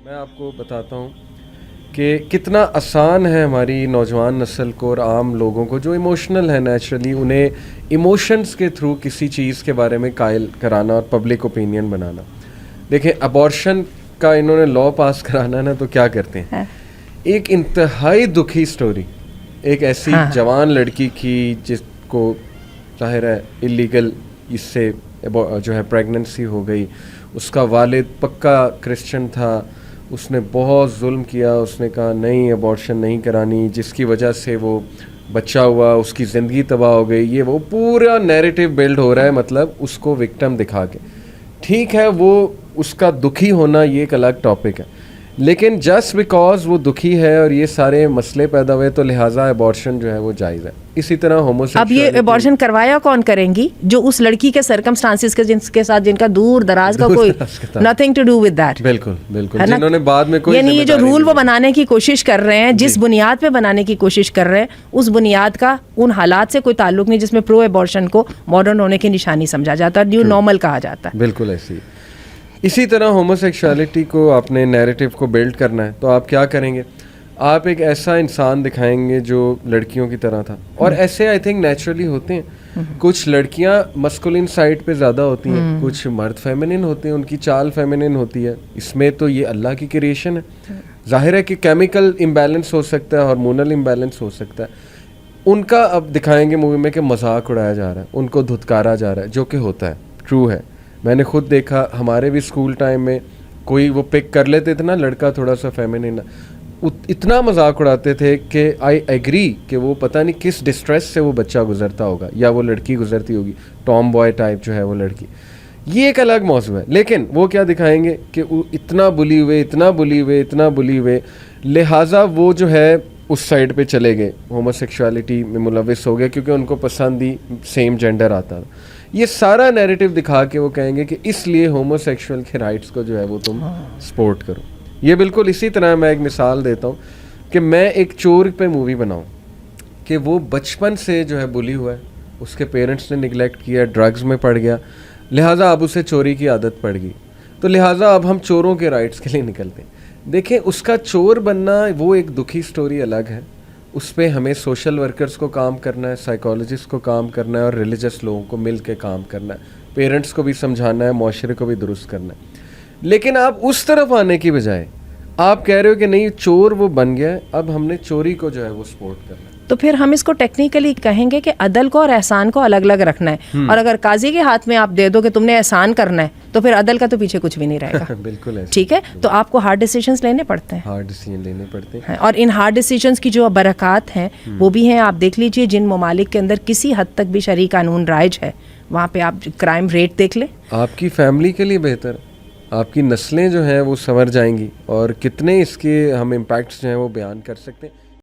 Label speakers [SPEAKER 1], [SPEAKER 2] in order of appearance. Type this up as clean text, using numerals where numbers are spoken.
[SPEAKER 1] میں آپ کو بتاتا ہوں کہ کتنا آسان ہے ہماری نوجوان نسل کو اور عام لوگوں کو جو ایموشنل ہے نیچرلی، انہیں ایموشنز کے تھرو کسی چیز کے بارے میں قائل کرانا اور پبلک اوپینین بنانا. دیکھیں ابارشن کا انہوں نے لا پاس کرانا نا، تو کیا کرتے ہیں، ایک انتہائی دکھی سٹوری ایک ایسی جوان لڑکی کی جس کو ظاہر ہے اللیگل اس سے جو ہے پریگننسی ہو گئی. اس کا والد پکا کرسچن تھا، اس نے بہت ظلم کیا، اس نے کہا نہیں ابارشن نہیں کرانی، جس کی وجہ سے وہ بچہ ہوا، اس کی زندگی تباہ ہو گئی. یہ وہ پورا نیریٹو بلڈ ہو رہا ہے، مطلب اس کو وکٹم دکھا کے. ٹھیک ہے، وہ اس کا دکھی ہونا یہ ایک الگ ٹاپک ہے، لیکن جسٹ بیکاز وہ دکھی ہے اور یہ سارے مسئلے پیدا ہوئے تو لہٰذا ابارشن جو ہے وہ جائز ہے. اسی طرح
[SPEAKER 2] اب یہ ابارشن کروایا کون کریں گی؟ جو اس لڑکی کے سرکمسٹانسز کے جن کے ساتھ جن کا دور دراز کا کوئی nothing to do with that.
[SPEAKER 1] بالکل بالکل، جنہوں نے بعد میں کوئی
[SPEAKER 2] یعنی یہ جو رول وہ بنانے کی کوشش کر رہے ہیں، جس بنیاد پہ بنانے کی کوشش کر رہے ہیں، اس بنیاد کا ان حالات سے کوئی تعلق نہیں جس میں پرو ابارشن کو ماڈرن ہونے کی نشانی سمجھا جاتا ہے، نیو نارمل کہا جاتا ہے.
[SPEAKER 1] بالکل ایسی. اسی طرح ہومو سیکشوالٹی کو اپنے نیریٹو کو بلڈ کرنا ہے تو آپ کیا کریں گے؟ آپ ایک ایسا انسان دکھائیں گے جو لڑکیوں کی طرح تھا. اور ایسے آئی تھنک نیچرلی ہوتے ہیں. کچھ لڑکیاں مسکولین سائڈ پہ زیادہ ہوتی ہیں، کچھ مرد فیمنن ہوتے ہیں، ان کی چال فیمنن ہوتی ہے. اس میں تو یہ اللہ کی کریشن ہے. ظاہر ہے کہ کیمیکل امبیلنس ہو سکتا ہے، ہارمونل امبیلنس ہو سکتا ہے. ان کا اب دکھائیں گے مووی میں کہ مذاق اڑایا جا رہا ہے، ان کو دھتکارا جا رہا ہے، جو کہ ہوتا ہے، ٹرو ہے. میں نے خود دیکھا، ہمارے بھی اسکول ٹائم میں کوئی وہ پک کر لیتے تھے نا لڑکا تھوڑا سا فیمنن، اتنا مذاق اڑاتے تھے کہ آئی ایگری کہ وہ پتہ نہیں کس ڈسٹریس سے وہ بچہ گزرتا ہوگا یا وہ لڑکی گزرتی ہوگی، ٹام بوائے ٹائپ جو ہے وہ لڑکی. یہ ایک الگ موضوع ہے. لیکن وہ کیا دکھائیں گے کہ وہ اتنا بلی ہوئے، اتنا بلی ہوئے، اتنا بلی ہوئے، لہٰذا وہ جو ہے اس سائڈ پہ چلے گئے، ہومو سیکشوالٹی میں ملوث ہو گئے کیونکہ ان کو پسند ہی سیم جینڈر آتا تھا. یہ سارا نیریٹو دکھا کے وہ کہیں گے کہ اس لیے ہومو سیکشول کے رائٹس کو جو ہے وہ تم سپورٹ کرو. یہ بالکل اسی طرح میں ایک مثال دیتا ہوں کہ میں ایک چور پہ مووی بناؤں کہ وہ بچپن سے جو ہے بلی ہوا ہے، اس کے پیرنٹس نے نگلیکٹ کیا، ڈرگز میں پڑ گیا، لہٰذا اب اسے چوری کی عادت پڑ گئی، تو لہٰذا اب ہم چوروں کے رائٹس کے لیے نکلتے ہیں. دیکھیں اس کا چور بننا وہ ایک دکھی سٹوری الگ ہے، اس پہ ہمیں سوشل ورکرز کو کام کرنا ہے، سائیکالوجسٹ کو کام کرنا ہے اور ریلیجس لوگوں کو مل کے کام کرنا ہے، پیرنٹس کو بھی سمجھانا ہے، معاشرے کو بھی درست کرنا ہے. لیکن آپ اس طرف آنے کی بجائے آپ کہہ رہے ہو کہ نہیں چور وہ بن گیا ہے، اب ہم نے چوری کو جو ہے وہ سپورٹ کرنا ہے.
[SPEAKER 2] تو پھر ہم اس کو ٹیکنیکلی کہیں گے کہ عدل کو اور احسان کو الگ الگ رکھنا ہے. اور اگر قاضی کے ہاتھ میں آپ دے دو کہ تم نے احسان کرنا ہے تو پھر عدل کا تو پیچھے کچھ بھی نہیں رہے گا.
[SPEAKER 1] بالکل
[SPEAKER 2] ٹھیک ہے. تو آپ کو ہارڈ ڈیسیجنز لینے پڑتے ہیں،
[SPEAKER 1] ہارڈ ڈیسیجن لینے پڑتے ہیں،
[SPEAKER 2] اور ان ہارڈ ڈیسیجنز کی جو برکات ہیں وہ بھی ہیں. آپ دیکھ لیجئے جن ممالک کے اندر کسی حد تک بھی شرعی قانون رائج ہے، وہاں پہ آپ کرائم ریٹ دیکھ لیں.
[SPEAKER 1] آپ کی فیملی کے لیے بہتر، آپ کی نسلیں جو ہیں وہ سنور جائیں گی، اور کتنے اس کے ہم امپیکٹس جو ہیں وہ بیان کر سکتے ہیں.